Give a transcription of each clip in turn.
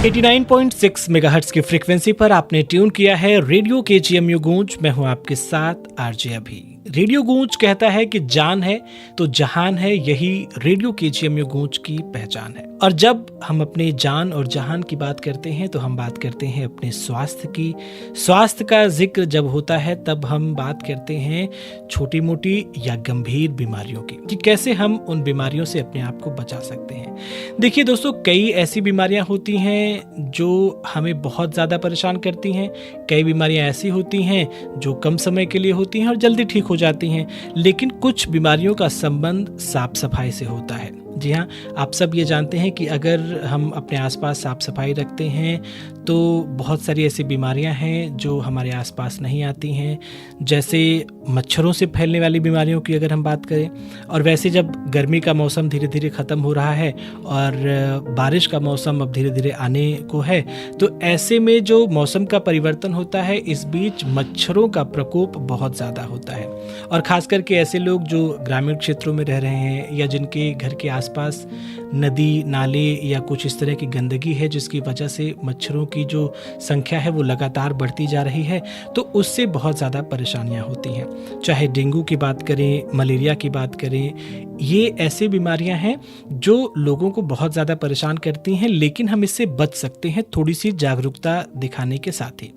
89.6 megahertz की frequency पर आपने ट्यून किया है रेडियो KGMU गूंज। मैं हूं आपके साथ आरजे अभी। रेडियो गूंज कहता है कि जान है तो जहान है, यही रेडियो KGMU गूंज की पहचान है। और जब हम अपने जान और जहान की बात करते हैं तो हम बात करते हैं अपने स्वास्थ्य की। स्वास्थ्य का जिक्र जब होता है तब हम बात करते हैं छोटी मोटी या गंभीर बीमारियों की, कि कैसे हम उन बीमारियों से अपने आप को बचा सकते हैं। देखिए दोस्तों, कई ऐसी बीमारियां होती हैं जो हमें बहुत ज़्यादा परेशान करती हैं। कई बीमारियां ऐसी होती हैं जो कम समय के लिए होती हैं और जल्दी ठीक हो जाती हैं। लेकिन कुछ बीमारियों का संबंध साफ सफाई से होता है। जी हाँ, आप सब ये जानते हैं कि अगर हम अपने आसपास साफ सफाई रखते हैं तो बहुत सारी ऐसी बीमारियां हैं जो हमारे आसपास नहीं आती हैं। जैसे मच्छरों से फैलने वाली बीमारियों की अगर हम बात करें, और वैसे जब गर्मी का मौसम धीरे धीरे ख़त्म हो रहा है और बारिश का मौसम अब धीरे धीरे आने को है, तो ऐसे में जो मौसम का परिवर्तन होता है, इस बीच मच्छरों का प्रकोप बहुत ज़्यादा होता है। और ख़ास करके ऐसे लोग जो ग्रामीण क्षेत्रों में रह रहे हैं या जिनके घर के आसपास नदी नाले या कुछ इस तरह की गंदगी है जिसकी वजह से मच्छरों की जो संख्या है वो लगातार बढ़ती जा रही है, तो उससे बहुत ज़्यादा परेशानियां होती हैं। चाहे डेंगू की बात करें, मलेरिया की बात करें, ये ऐसे बीमारियां हैं जो लोगों को बहुत ज़्यादा परेशान करती हैं, लेकिन हम इससे बच सकते हैं थोड़ी सी जागरूकता दिखाने के साथ ही।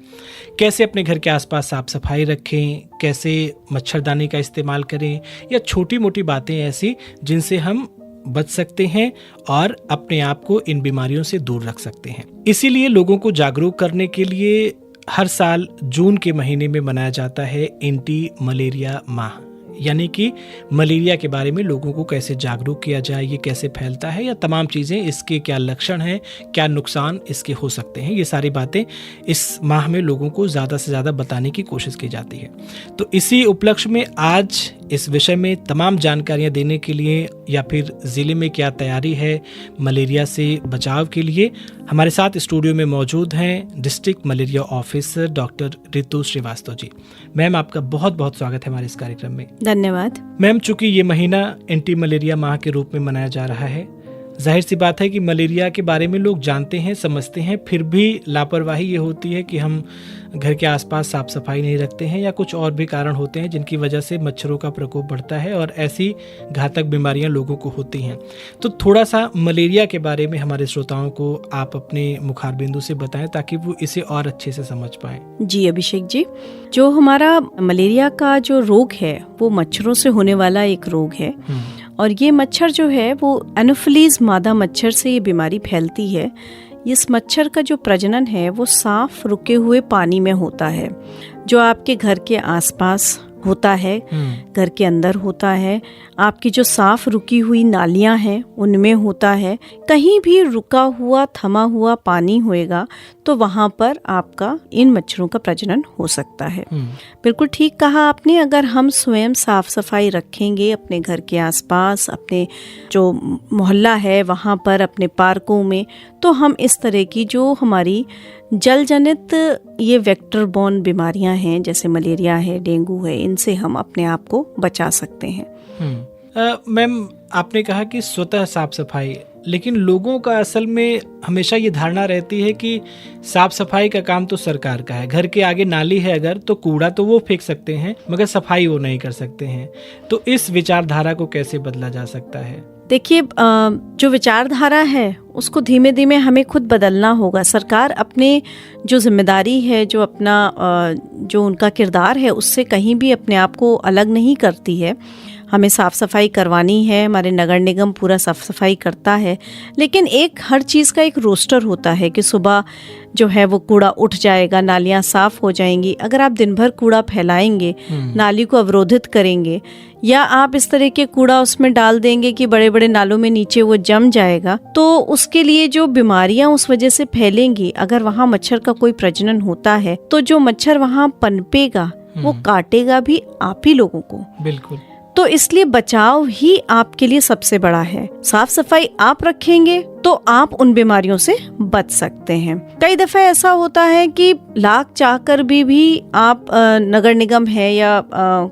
कैसे अपने घर के आसपास साफ सफाई रखें, कैसे मच्छरदानी का इस्तेमाल करें, या छोटी मोटी बातें ऐसी जिनसे हम बच सकते हैं और अपने आप को इन बीमारियों से दूर रख सकते हैं। इसीलिए लोगों को जागरूक करने के लिए हर साल जून के महीने में मनाया जाता है एंटी मलेरिया माह, यानी कि मलेरिया के बारे में लोगों को कैसे जागरूक किया जाए, ये कैसे फैलता है, या तमाम चीज़ें, इसके क्या लक्षण हैं, क्या नुकसान इसके हो सकते हैं, ये सारी बातें इस माह में लोगों को ज़्यादा से ज़्यादा बताने की कोशिश की जाती है। तो इसी उपलक्ष्य में आज इस विषय में तमाम जानकारियां देने के लिए, या फिर ज़िले में क्या तैयारी है मलेरिया से बचाव के लिए, हमारे साथ स्टूडियो में मौजूद हैं डिस्ट्रिक्ट मलेरिया ऑफिसर डॉक्टर ऋतु श्रीवास्तव जी। मैम, आपका बहुत बहुत स्वागत है हमारे इस कार्यक्रम में। धन्यवाद। मैम, चूंकि ये महीना एंटी मलेरिया माह के रूप में मनाया जा रहा है, जाहिर सी बात है कि मलेरिया के बारे में लोग जानते हैं, समझते हैं, फिर भी लापरवाही ये होती है कि हम घर के आसपास साफ सफाई नहीं रखते हैं, या कुछ और भी कारण होते हैं जिनकी वजह से मच्छरों का प्रकोप बढ़ता है और ऐसी घातक बीमारियां लोगों को होती हैं। तो थोड़ा सा मलेरिया के बारे में हमारे श्रोताओं को आप अपने मुखार बिंदु से बताएं ताकि वो इसे और अच्छे से समझ पाएं। जी अभिषेक जी, जो हमारा मलेरिया का जो रोग है वो मच्छरों से होने वाला एक रोग है। और ये मच्छर जो है वो एनोफिलीज मादा मच्छर से ये बीमारी फैलती है। इस मच्छर का जो प्रजनन है वो साफ रुके हुए पानी में होता है, जो आपके घर के आसपास होता है, घर के अंदर होता है, आपकी जो साफ रुकी हुई नालियां हैं उनमें होता है। कहीं भी रुका हुआ थमा हुआ पानी होएगा तो वहाँ पर आपका इन मच्छरों का प्रजनन हो सकता है। बिल्कुल ठीक कहा आपने। अगर हम स्वयं साफ सफाई रखेंगे अपने घर के आसपास, अपने जो मोहल्ला है वहाँ पर, अपने पार्कों में, तो हम इस तरह की जो हमारी जल जनित ये वेक्टर बॉर्न बीमारियां हैं जैसे मलेरिया है, डेंगू है, इनसे हम अपने आप को बचा सकते हैं। मैम, आपने कहा कि स्वतः साफ सफाई, लेकिन लोगों का असल में हमेशा ये धारणा रहती है कि साफ सफाई का काम तो सरकार का है। घर के आगे नाली है अगर, तो कूड़ा तो वो फेंक सकते हैं मगर सफाई वो नहीं कर सकते हैं। तो इस विचारधारा को कैसे बदला जा सकता है? देखिए, जो विचारधारा है उसको धीमे धीमे हमें खुद बदलना होगा। सरकार अपने जो जिम्मेदारी है, जो अपना जो उनका किरदार है, उससे कहीं भी अपने आप को अलग नहीं करती है। हमें साफ़ सफाई करवानी है, हमारे नगर निगम पूरा साफ़ सफाई करता है, लेकिन एक हर चीज़ का एक रोस्टर होता है कि सुबह जो है वो कूड़ा उठ जाएगा, नालियाँ साफ़ हो जाएंगी। अगर आप दिन भर कूड़ा फैलाएंगे, नाली को अवरोधित करेंगे, या आप इस तरह के कूड़ा उसमें डाल देंगे कि बड़े बड़े नालों में नीचे वो जम जाएगा, तो उसके लिए जो बीमारियां उस वजह से फैलेंगी, अगर वहाँ मच्छर का कोई प्रजनन होता है तो जो मच्छर वहाँ पनपेगा वो काटेगा भी आप ही लोगों को। बिल्कुल। तो इसलिए बचाव ही आपके लिए सबसे बड़ा है। साफ सफाई आप रखेंगे तो आप उन बीमारियों से बच सकते हैं। कई दफा ऐसा होता है कि लाख चाहकर भी आप नगर निगम है या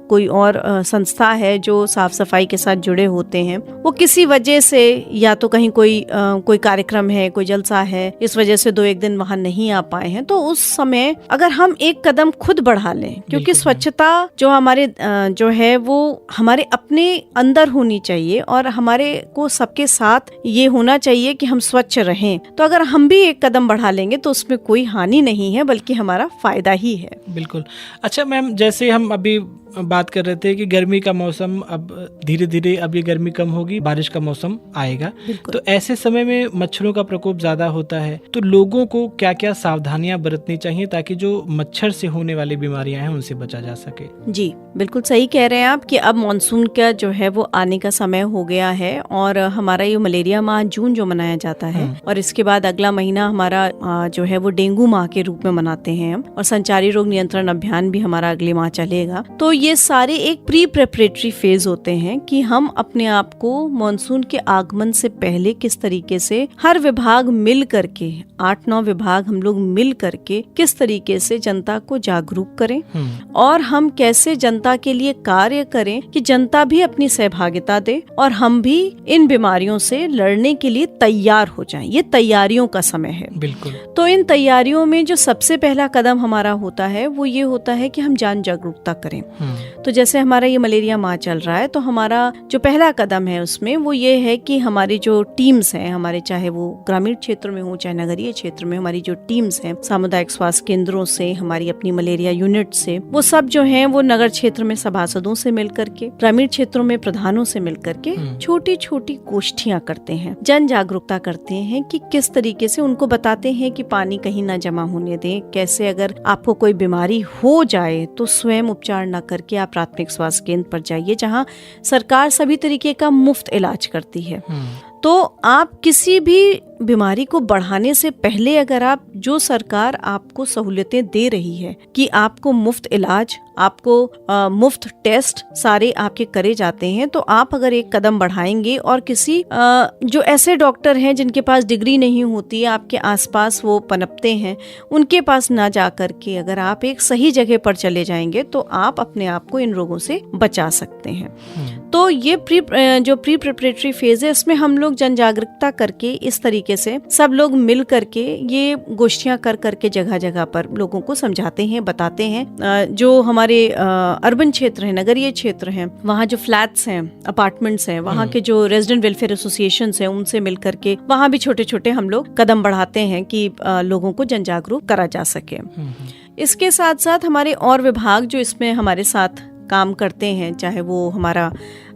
कोई और संस्था है जो साफ सफाई के साथ जुड़े होते हैं, वो किसी वजह से या तो कहीं कोई कार्यक्रम है, कोई जलसा है, इस वजह से 2-1 दिन वहां नहीं आ पाए हैं, तो उस समय अगर हम एक कदम खुद बढ़ा लें, क्योंकि स्वच्छता जो हमारे जो है वो हमारे अपने अंदर होनी चाहिए और हमारे को सबके साथ ये होना चाहिए कि हम स्वच्छ रहें। तो अगर हम भी एक कदम बढ़ा लेंगे तो उसमें कोई हानि नहीं है, बल्कि हमारा फायदा ही है। बिल्कुल। अच्छा मैम, जैसे हम अभी बात कर रहे थे कि गर्मी का मौसम अब धीरे धीरे अब ये गर्मी कम होगी, बारिश का मौसम आएगा, तो ऐसे समय में मच्छरों का प्रकोप ज्यादा होता है, तो लोगों को क्या क्या सावधानियां बरतनी चाहिए ताकि जो मच्छर से होने वाली बीमारियां हैं उनसे बचा जा सके? जी बिल्कुल सही कह रहे हैं आप कि अब मानसून का जो है वो आने का समय हो गया है और हमारा ये मलेरिया माह जून जो मनाया जाता है और इसके बाद अगला महीना हमारा जो है वो डेंगू माह के रूप में मनाते हैं हम, और संचारी रोग नियंत्रण अभियान भी हमारा अगले माह चलेगा। तो ये सारे एक प्री प्रेपरेटरी फेज होते हैं कि हम अपने आप को मानसून के आगमन से पहले किस तरीके से हर विभाग मिल करके 8-9 विभाग हम लोग मिल करके किस तरीके से जनता को जागरूक करें और हम कैसे जनता के लिए कार्य करें कि जनता भी अपनी सहभागिता दे और हम भी इन बीमारियों से लड़ने के लिए तैयार हो जाएं। ये तैयारियों का समय है। बिल्कुल। तो इन तैयारियों में जो सबसे पहला कदम हमारा होता है वो ये होता है कि हम जन जागरूकता करें। तो जैसे हमारा ये मलेरिया माह चल रहा है, तो हमारा जो पहला कदम है उसमें वो ये है कि हमारी जो टीम्स हैं, हमारे चाहे वो ग्रामीण क्षेत्र में हो चाहे नगरीय क्षेत्र में, हमारी जो टीम्स हैं सामुदायिक स्वास्थ्य केंद्रों से, हमारी अपनी मलेरिया यूनिट से, वो सब जो हैं वो नगर क्षेत्र में सभासदों से मिल करके, ग्रामीण क्षेत्रों में प्रधानों से मिल करके छोटी छोटी गोष्ठियां करते हैं, जन जागरूकता करते हैं कि किस तरीके से उनको बताते हैं कि पानी कहीं ना जमा होने दें, कैसे अगर आपको कोई बीमारी हो जाए तो स्वयं उपचार न करके आप प्राथमिक स्वास्थ्य केंद्र पर जाइए जहां सरकार सभी तरीके का मुफ्त इलाज करती है। तो आप किसी भी बीमारी को बढ़ाने से पहले अगर आप जो सरकार आपको सहूलियतें दे रही है कि आपको मुफ्त इलाज, आपको मुफ्त टेस्ट सारे आपके करे जाते हैं, तो आप अगर एक कदम बढ़ाएंगे और किसी जो ऐसे डॉक्टर हैं जिनके पास डिग्री नहीं होती है, आपके आसपास वो पनपते हैं, उनके पास ना जा करके अगर आप एक सही जगह पर चले जाएंगे तो आप अपने आप को इन रोगों से बचा सकते हैं। तो ये जो प्री प्रिपरेटरी फेज है, इसमें हम लोग जन जागरूकता करके इस तरीके से सब लोग मिल करके ये गोष्ठियां कर करके जगह जगह पर लोगों को समझाते हैं, बताते हैं। जो हमारे अर्बन क्षेत्र है, नगरीय क्षेत्र हैं, वहाँ जो फ्लैट्स हैं, अपार्टमेंट्स हैं, वहाँ के जो रेजिडेंट वेलफेयर एसोसिएशन हैं, उनसे मिल करके वहाँ भी छोटे छोटे हम लोग कदम बढ़ाते हैं कि लोगों को जन जागरूक करा जा सके। इसके साथ साथ हमारे और विभाग जो इसमें हमारे साथ काम करते हैं, चाहे वो हमारा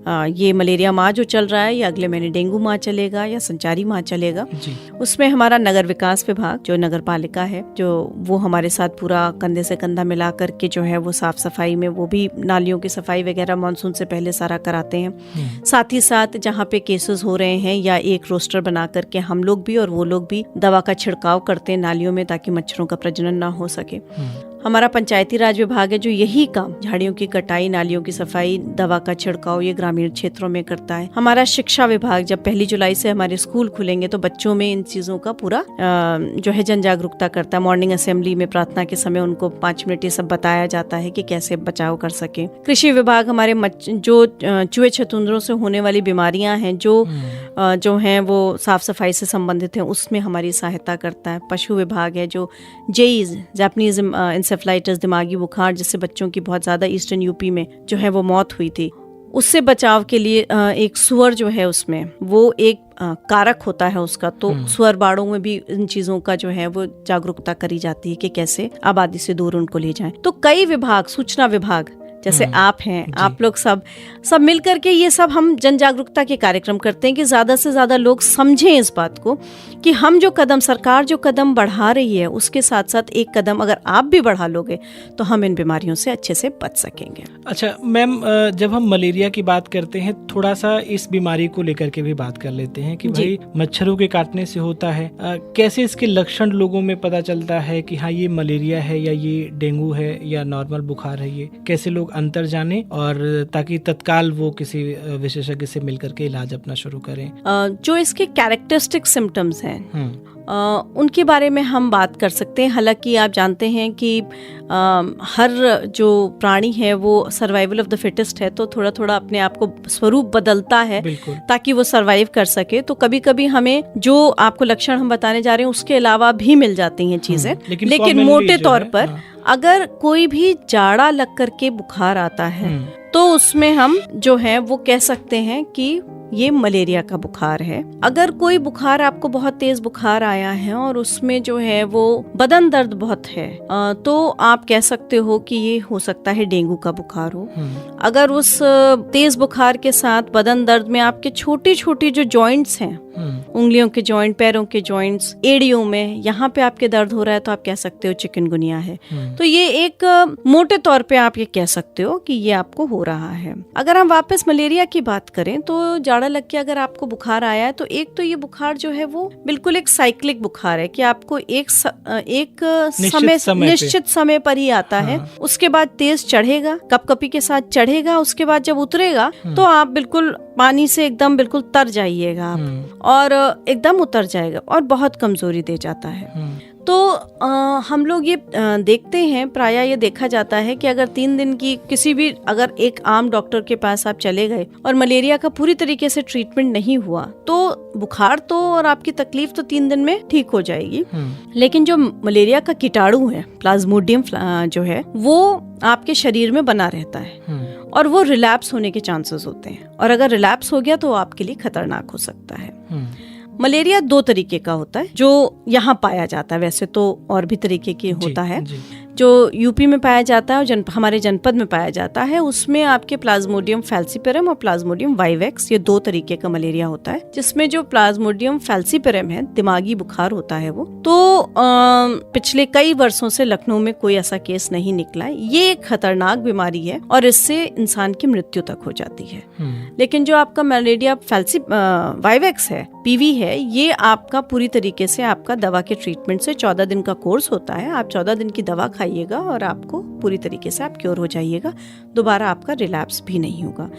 ये मलेरिया माह जो चल रहा है या अगले महीने डेंगू माह चलेगा या संचारी माह चलेगा, उसमें हमारा नगर विकास विभाग जो नगर पालिका है, जो वो हमारे साथ पूरा कंधे से कंधा मिला करके जो है वो साफ सफाई में, वो भी नालियों की सफाई वगैरह मानसून से पहले सारा कराते हैं। साथ ही साथ जहाँ पे केसेस हो रहे हैं या एक रोस्टर बना करके हम लोग भी और वो लोग भी दवा का छिड़काव करते हैं नालियों में ताकि मच्छरों का प्रजनन ना हो सके। हमारा पंचायती राज विभाग है जो यही काम, झाड़ियों की कटाई, नालियों की सफाई, दवा का छिड़काव, ये ग्रामीण क्षेत्रों में करता है। हमारा शिक्षा विभाग, जब 1 जुलाई से हमारे स्कूल खुलेंगे तो बच्चों में इन चीजों का पूरा जो है जन जागरूकता करता है। मॉर्निंग असेंबली में प्रार्थना के समय उनको 5 मिनट ये सब बताया जाता है कि कैसे बचाव कर सके। कृषि विभाग हमारे जो चूहे छतुंदरों से होने वाली बीमारियां हैं जो हैं वो साफ सफाई से संबंधित हैं, उसमें हमारी सहायता करता है। पशु विभाग है जो जापानीज इंसेफ्लाइटिस, दिमागी बुखार, जिससे बच्चों की बहुत ज्यादा ईस्टर्न यूपी में जो है वो मौत हुई थी, उससे बचाव के लिए एक सुअर जो है उसमें वो एक कारक होता है उसका, तो सुअर बाड़ों में भी इन चीजों का जो है वो जागरूकता करी जाती है कि कैसे आबादी से दूर उनको ले जाएं। तो कई विभाग, सूचना विभाग जैसे आप हैं, आप लोग सब मिल करके ये सब हम जन जागरूकता के कार्यक्रम करते हैं कि ज्यादा से ज्यादा लोग समझें इस बात को कि हम जो कदम, सरकार जो कदम बढ़ा रही है उसके साथ साथ एक कदम अगर आप भी बढ़ा लोगे तो हम इन बीमारियों से अच्छे से बच सकेंगे। अच्छा मैम, जब हम मलेरिया की बात करते हैं, थोड़ा सा इस बीमारी को लेकर के भी बात कर लेते हैं कि भाई मच्छरों के काटने से होता है, कैसे इसके लक्षण लोगों में पता चलता है कि हाँ ये मलेरिया है या ये डेंगू है या नॉर्मल बुखार है, ये कैसे लोग अंतर जाने और ताकि तत्काल वो किसी विशेषज्ञ से मिल करके इलाज अपना शुरू करें। जो इसके कैरेक्टरिस्टिक सिम्टम्स हैं उनके बारे में हम बात कर सकते हैं। हालांकि आप जानते हैं कि हर जो प्राणी है वो सर्वाइवल ऑफ द फिटेस्ट है, तो थोड़ा थोड़ा अपने आप को स्वरूप बदलता है ताकि वो सर्वाइव कर सके। तो कभी कभी हमें जो आपको लक्षण हम बताने जा रहे हैं उसके अलावा भी मिल जाती हैं चीजें, लेकिन मोटे तौर पर अगर कोई भी जाड़ा लग करके बुखार आता है तो उसमें हम जो है वो कह सकते हैं कि ये मलेरिया का बुखार है। अगर कोई बुखार आपको बहुत तेज बुखार आया है और उसमें जो है वो बदन दर्द बहुत है तो आप कह सकते हो कि ये हो सकता है डेंगू का बुखार हो। अगर उस तेज बुखार के साथ बदन दर्द में आपके छोटी छोटी जो जॉइंट्स हैं, उंगलियों के जॉइंट, पैरों के जॉइंट्स, एड़ियों में, यहाँ पे आपके दर्द हो रहा है तो आप कह सकते हो चिकनगुनिया है। तो ये एक मोटे तौर पे आप ये कह सकते हो कि ये आपको हो रहा है। अगर हम वापस मलेरिया की बात करें तो जाड़ा लग के अगर आपको बुखार आया है तो एक तो ये बुखार जो है वो बिल्कुल एक साइक्लिक बुखार है कि आपको एक निश्चित समय पर ही आता है। उसके बाद तेज चढ़ेगा, कपकपी के साथ चढ़ेगा, उसके बाद जब उतरेगा तो आप बिल्कुल पानी से एकदम बिल्कुल तर जाइएगा आप और एकदम उतर जाएगा और बहुत कमजोरी दे जाता है। तो हम लोग ये देखते हैं, प्रायः ये देखा जाता है कि अगर 3 दिन की किसी भी, अगर एक आम डॉक्टर के पास आप चले गए और मलेरिया का पूरी तरीके से ट्रीटमेंट नहीं हुआ तो बुखार तो और आपकी तकलीफ तो 3 दिन में ठीक हो जाएगी, लेकिन जो मलेरिया का कीटाणु है, प्लाज्मोडियम जो है, वो आपके शरीर में बना रहता है और वो रिलैप्स होने के चांसेस होते हैं और अगर रिलैप्स हो गया तो आपके लिए खतरनाक हो सकता है। मलेरिया 2 तरीके का होता है जो यहाँ पाया जाता है, वैसे तो और भी तरीके के होता है। जो यूपी में पाया जाता है और हमारे जनपद में पाया जाता है, उसमें आपके प्लाज्मोडियम फैल्सीपेरम और प्लाज्मोडियम वाइवेक्स, ये 2 तरीके का मलेरिया होता है। जिसमें जो प्लाज्मोडियम फैल्सीपेरम है, दिमागी बुखार होता है वो, तो पिछले कई वर्षों से लखनऊ में कोई ऐसा केस नहीं निकला है। ये एक खतरनाक बीमारी है और इससे इंसान की मृत्यु तक हो जाती है। लेकिन जो आपका मलेरिया वाइवेक्स है, पीवी है, ये आपका पूरी तरीके से आपका दवा के ट्रीटमेंट से 14 दिन का कोर्स होता है। आप 14 दिन की दवा खाइएगा और आपको पूरी तरीके से आप क्योर हो जाइएगा, दोबारा आपका रिलैप्स भी नहीं होगा।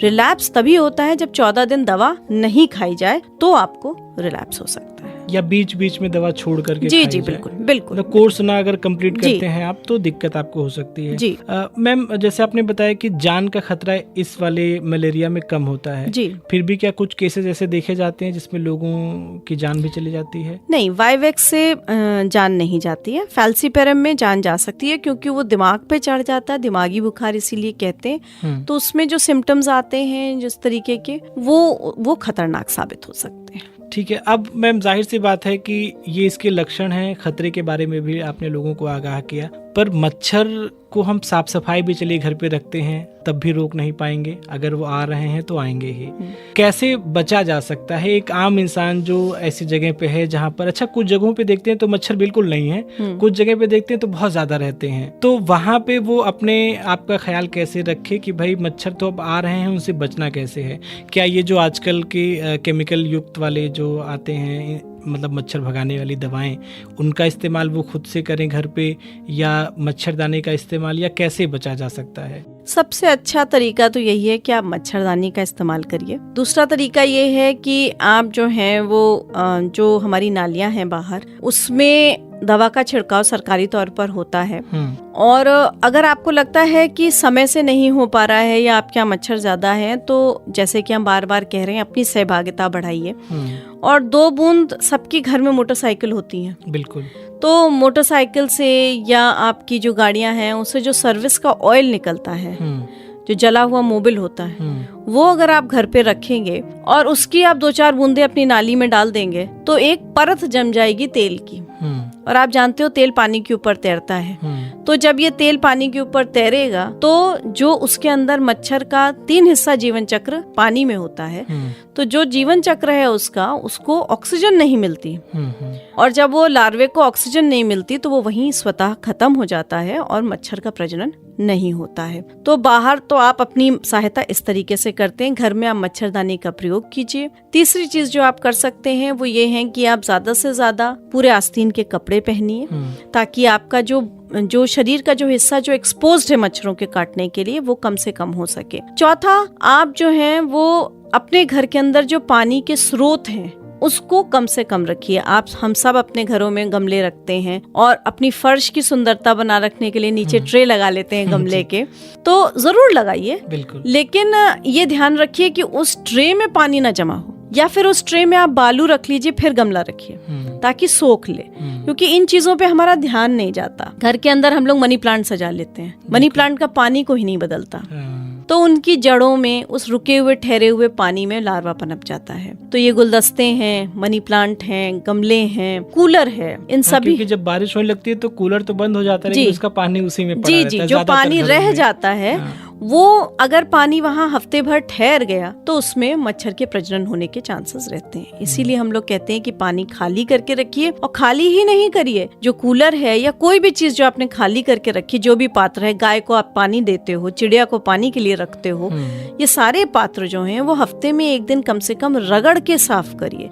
रिलैप्स तभी होता है जब 14 दिन दवा नहीं खाई जाए तो आपको रिलैप्स हो सकता है, या बीच बीच में दवा छोड़ करके जी जी बिल्कुल बिल्कुल कोर्स ना अगर कंप्लीट करते हैं आप तो दिक्कत आपको हो सकती है जी। मैम, जैसे आपने बताया कि जान का खतरा इस वाले मलेरिया में कम होता है जी, फिर भी क्या कुछ केसेस ऐसे देखे जाते हैं जिसमें लोगों की जान भी चली जाती है? नहीं, वाइवेक्स से जान नहीं जाती है, फैल्सीपेरम में जान जा सकती है क्योंकि वो दिमाग पे चढ़ जाता है, दिमागी बुखार इसीलिए कहते हैं। तो उसमें जो सिम्टम्स आते हैं जिस तरीके के, वो खतरनाक साबित हो सकते हैं। ठीक है। अब मैम, जाहिर सी बात है कि ये इसके लक्षण हैं, खतरे के बारे में भी आपने लोगों को आगाह किया, पर मच्छर को हम साफ सफाई भी चलिए घर पे रखते हैं तब भी रोक नहीं पाएंगे। अगर वो आ रहे हैं तो आएंगे ही। कैसे बचा जा सकता है? एक आम इंसान जो ऐसी जगह पे है जहाँ पर, अच्छा कुछ जगहों पे देखते हैं तो मच्छर बिल्कुल नहीं है, कुछ जगह पे देखते हैं तो बहुत ज्यादा रहते हैं, तो वहाँ पे वो अपने आप का ख्याल कैसे रखे कि भाई मच्छर तो अब आ रहे हैं, उनसे बचना कैसे है? क्या ये जो आजकल के केमिकल युक्त वाले जो आते हैं, मतलब मच्छर भगाने वाली दवाएं, उनका इस्तेमाल वो खुद से करें घर पे, या मच्छरदानी का इस्तेमाल, या कैसे बचा जा सकता है? सबसे अच्छा तरीका तो यही है कि आप मच्छरदानी का इस्तेमाल करिए। दूसरा तरीका ये है कि आप जो है वो जो हमारी नालियां हैं बाहर, उसमें दवा का छिड़काव सरकारी तौर पर होता है। और अगर आपको लगता है कि समय से नहीं हो पा रहा है या आपके यहाँ मच्छर ज्यादा है, तो जैसे कि हम बार बार कह रहे हैं, अपनी सहभागिता बढ़ाइए। और 2 बूंद, सबके घर में मोटरसाइकिल होती हैं, बिल्कुल, तो मोटरसाइकिल से या आपकी जो गाड़ियां हैं उससे जो सर्विस का ऑयल निकलता है, जो जला हुआ मोबिल होता है, वो अगर आप घर पे रखेंगे और उसकी आप 2-4 बूंदे अपनी नाली में डाल देंगे तो एक परत जम जाएगी तेल की। और आप जानते हो तेल पानी के ऊपर तैरता है, तो जब ये तेल पानी के ऊपर तैरेगा तो जो उसके अंदर मच्छर का 3 हिस्सा जीवन चक्र पानी में होता है, तो जो जीवन चक्र है उसको ऑक्सीजन नहीं मिलती, और जब वो लार्वे को ऑक्सीजन नहीं मिलती तो वो वहीं स्वतः खत्म हो जाता है और मच्छर का प्रजनन नहीं होता है। तो बाहर तो आप अपनी सहायता इस तरीके से करते हैं, घर में आप मच्छरदानी का प्रयोग कीजिए। तीसरी चीज जो आप कर सकते हैं वो ये है कि आप ज्यादा से ज्यादा पूरे आस्तीन के कपड़े पहनिए, ताकि आपका जो शरीर का जो हिस्सा जो एक्सपोज्ड है मच्छरों के काटने के लिए वो कम से कम हो सके। चौथा, आप जो हैं वो अपने घर के अंदर जो पानी के स्रोत हैं उसको कम से कम रखिए। हम सब अपने घरों में गमले रखते हैं और अपनी फर्श की सुंदरता बना रखने के लिए नीचे ट्रे लगा लेते हैं गमले के, तो जरूर लगाइए, लेकिन ये ध्यान रखिए कि उस ट्रे में पानी ना जमा हो, या फिर उस ट्रे में आप बालू रख लीजिए फिर गमला रखिए ताकि सोख ले, क्योंकि इन चीजों पे हमारा ध्यान नहीं जाता। घर के अंदर हम लोग मनी प्लांट सजा लेते हैं, मनी प्लांट का पानी को ही नहीं बदलता, तो उनकी जड़ों में उस रुके हुए ठहरे हुए पानी में लार्वा पनप जाता है। तो ये गुलदस्ते हैं, मनी प्लांट हैं, गमले हैं, कूलर है, इन सभी, क्योंकि जब बारिश होने लगती है तो कूलर तो बंद हो जाता है, उसका पानी उसी में पड़ा रहता है। जो पानी रह जाता है वो अगर पानी वहाँ हफ्ते भर ठहर गया तो उसमें मच्छर के प्रजनन होने के चांसेस रहते हैं। इसीलिए हम लोग कहते हैं कि पानी खाली करके रखिए, और खाली ही नहीं करिए, जो कूलर है या कोई भी चीज जो आपने खाली करके रखी, जो भी पात्र है, गाय को आप पानी देते हो, चिड़िया को पानी के लिए रखते हो, ये सारे पात्र जो हैं वो हफ्ते में एक दिन कम से कम रगड़ के साफ करिए,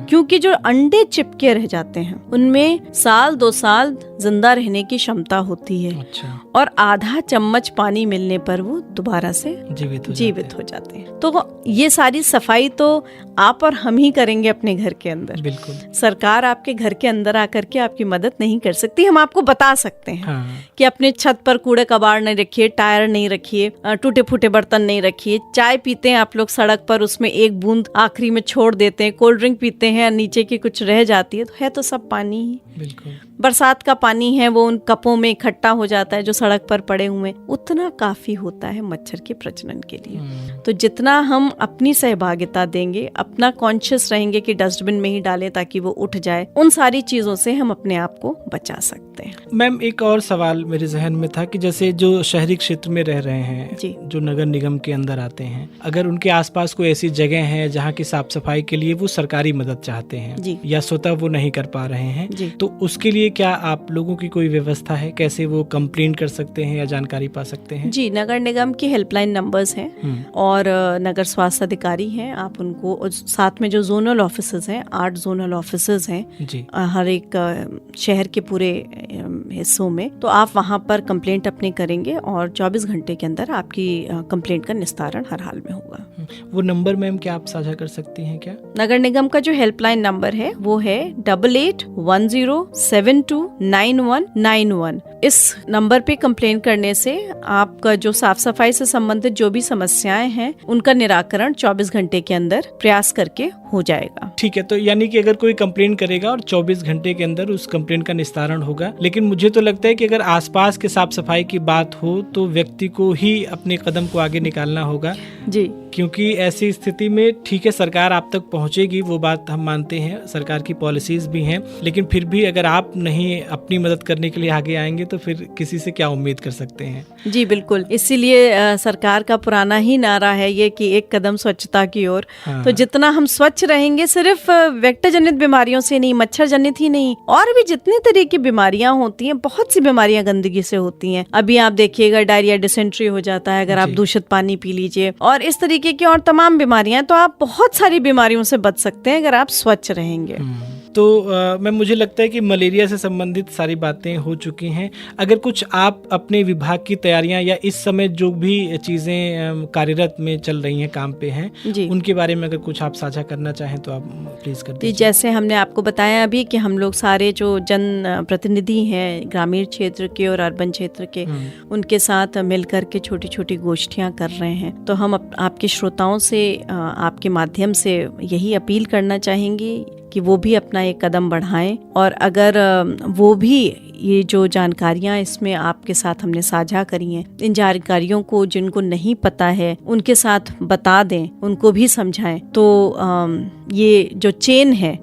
क्योंकि जो अंडे चिपके रह जाते हैं उनमें 1-2 साल जिंदा रहने की क्षमता होती है। अच्छा। और आधा चम्मच पानी मिलने पर वो दोबारा से जीवित हो जाते हैं। तो ये सारी सफाई तो आप और हम ही करेंगे अपने घर के अंदर। बिल्कुल। सरकार आपके घर के अंदर आकर के आपकी मदद नहीं कर सकती, हम आपको बता सकते हैं कि अपने छत पर कूड़े कबाड़ नहीं रखिए, टायर नहीं रखिए, टूटे फूटे बर्तन नहीं रखिए। चाय पीते हैं आप लोग सड़क पर, उसमें एक बूंद आखिरी में छोड़ देते हैं, कोल्ड ड्रिंक पीते हैं नीचे की कुछ रह जाती है तो सब पानी ही। बिल्कुल। बरसात का पानी है वो उन कपों में इकट्ठा हो जाता है जो सड़क पर पड़े हुए, उतना काफी होता है मच्छर के प्रजनन के लिए। तो जितना हम अपनी सहभागिता देंगे, अपना कॉन्शियस रहेंगे कि डस्टबिन में ही डालें ताकि वो उठ जाए, उन सारी चीजों से हम अपने आप को बचा सकते हैं। मैम, एक और सवाल मेरे जहन में था कि जैसे जो शहरी क्षेत्र में रह रहे हैं, जो नगर निगम के अंदर आते हैं, अगर उनके आसपास कोई ऐसी जगह है जहाँ की साफ सफाई के लिए वो सरकारी मदद चाहते हैं या स्वतः वो नहीं कर पा रहे हैं, तो उसके लिए क्या आप लोगों की कोई व्यवस्था है? कैसे वो कंप्लेन कर सकते हैं या जानकारी पा सकते हैं? जी, नगर निगम की हेल्पलाइन नंबर्स हैं और नगर स्वास्थ्य अधिकारी हैं, आप उनको, साथ में जो जोनल ऑफिसर्स हैं, 8 जोनल ऑफिसर्स हैं हर एक शहर के पूरे हिस्सों में, तो आप वहाँ पर कंप्लेंट अपनी करेंगे और 24 घंटे के अंदर आपकी कंप्लेंट का निस्तारण हर हाल में होगा। वो नंबर मैम क्या आप साझा कर सकती हैं क्या? नगर निगम का जो हेल्पलाइन नंबर है वो है 8810729191। इस नंबर पे कंप्लेन करने से आपका जो साफ सफाई से संबंधित जो भी समस्याएं हैं उनका निराकरण 24 घंटे के अंदर प्रयास करके हो जाएगा। ठीक है, तो यानी कि अगर कोई कंप्लेन करेगा और 24 घंटे के अंदर उस कंप्लेन का निस्तारण होगा। लेकिन मुझे तो लगता है कि अगर आसपास के साफ सफाई की बात हो तो व्यक्ति को ही अपने कदम को आगे निकालना होगा जी, क्योंकि ऐसी स्थिति में ठीक है सरकार आप तक पहुंचेगी, वो बात हम मानते हैं, सरकार की पॉलिसीज भी हैं, लेकिन फिर भी अगर आप नहीं अपनी मदद करने के लिए आगे आएंगे तो फिर किसी से क्या उम्मीद कर सकते हैं। जी बिल्कुल, इसीलिए सरकार का पुराना ही नारा है ये कि एक कदम स्वच्छता की ओर। तो जितना हम स्वच्छ रहेंगे, सिर्फ वेक्टर जनित बीमारियों से नहीं, मच्छर जनित ही नहीं, और भी जितने तरह की बीमारियां होती हैं, बहुत सी बीमारियां गंदगी से होती हैं। अभी आप देखिएगा डायरिया, डिसेंट्री हो जाता है अगर आप दूषित पानी पी लीजिए, और इस तरीके की और तमाम बीमारियां। तो आप बहुत सारी बीमारियों से बच सकते हैं अगर आप स्वच्छ रहेंगे। तो मैं मुझे लगता है कि मलेरिया से संबंधित सारी बातें हो चुकी हैं। अगर कुछ आप अपने विभाग की तैयारियां या इस समय जो भी चीज़ें कार्यरत में चल रही हैं, काम पे हैं, उनके बारे में अगर कुछ आप साझा करना चाहें तो आप प्लीज़ कर दीजिए। जैसे हमने आपको बताया अभी कि हम लोग सारे जो जन प्रतिनिधि हैं ग्रामीण क्षेत्र के और अर्बन क्षेत्र के, उनके साथ मिलकर के छोटी छोटी गोष्ठियाँ कर रहे हैं। तो हम आपके श्रोताओं से, आपके माध्यम से यही अपील करना चाहेंगे कि वो भी अपना एक कदम बढ़ाएं, और अगर वो भी ये जो जानकारियां इसमें आपके साथ हमने साझा करी हैं, इन जानकारियों को जिनको नहीं पता है उनके साथ बता दें, उनको भी समझाएं। तो ये जो चेन है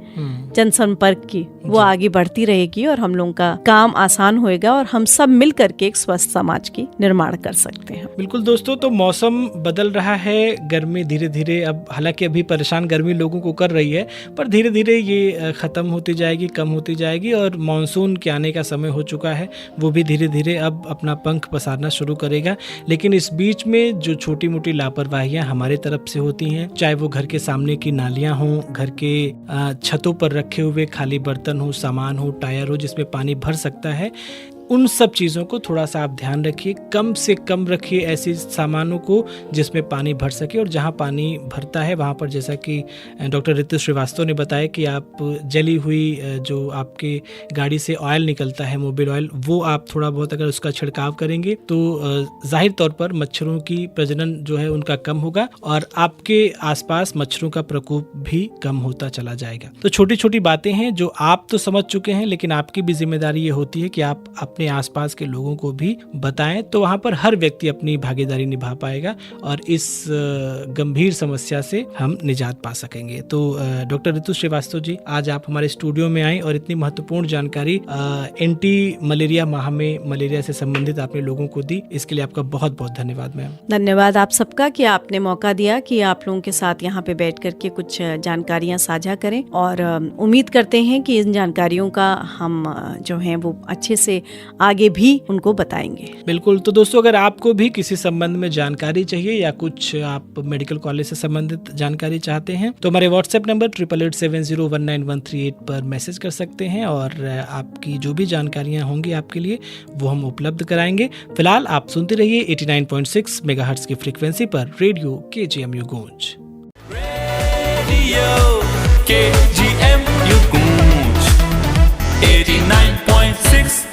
जनसंपर्क की वो आगे बढ़ती रहेगी और हम लोगों का काम आसान होएगा और हम सब मिल करके एक स्वस्थ समाज की निर्माण कर सकते हैं। बिल्कुल दोस्तों, तो मौसम बदल रहा है, गर्मी धीरे धीरे, अब हालांकि अभी परेशान गर्मी लोगों को कर रही है, पर धीरे धीरे ये ख़त्म होती जाएगी, कम होती जाएगी और मानसून के आने का समय हो चुका है, वो भी धीरे धीरे अब अपना पंख पसारना शुरू करेगा। लेकिन इस बीच में जो छोटी मोटी लापरवाहियाँ हमारे तरफ से होती हैं, चाहे वो घर के सामने की नालियाँ हों, घर के छतों पर रखे हुए खाली बर्तन हो, सामान हो, टायर हो जिसमें पानी भर सकता है, उन सब चीज़ों को थोड़ा सा आप ध्यान रखिए, कम से कम रखिए ऐसे सामानों को जिसमें पानी भर सके। और जहाँ पानी भरता है वहाँ पर, जैसा कि डॉक्टर ऋतु श्रीवास्तव ने बताया कि आप जली हुई जो आपके गाड़ी से ऑयल निकलता है, मोबिल ऑयल, वो आप थोड़ा बहुत अगर उसका छिड़काव करेंगे तो जाहिर तौर पर मच्छरों की प्रजनन जो है उनका कम होगा और आपके आसपास मच्छरों का प्रकोप भी कम होता चला जाएगा। तो छोटी छोटी बातें हैं जो आप तो समझ चुके हैं, लेकिन आपकी भी जिम्मेदारी ये होती है कि आप अपने आसपास के लोगों को भी बताएं, तो वहां पर हर व्यक्ति अपनी भागीदारी निभा पाएगा और इस गंभीर समस्या से हम निजात पा सकेंगे। तो डॉक्टर ऋतु श्रीवास्तव जी, आज आप हमारे स्टूडियो में आए और इतनी महत्वपूर्ण जानकारी एंटी मलेरिया माह में मलेरिया से संबंधित आपने लोगों को दी, इसके लिए आपका बहुत बहुत धन्यवाद मैम। धन्यवाद आप सबका कि आपने मौका दिया कि आप लोगों के साथ यहाँ पे बैठ करके कुछ जानकारियाँ साझा करें और उम्मीद करते हैं कि इन जानकारियों का हम जो हैं वो अच्छे से आगे भी उनको बताएंगे। बिल्कुल। तो दोस्तों, अगर आपको भी किसी संबंध में जानकारी चाहिए या कुछ आप मेडिकल कॉलेज से संबंधित जानकारी चाहते हैं तो हमारे व्हाट्सएप नंबर 8887019138 पर मैसेज कर सकते हैं और आपकी जो भी जानकारियां होंगी आपके लिए वो हम उपलब्ध कराएंगे। फिलहाल आप सुनते रहिए 89.6 मेगाहर्ट्ज की फ्रीक्वेंसी पर रेडियो KGMU गूंज। रेडियो KGMU गूंज 89.6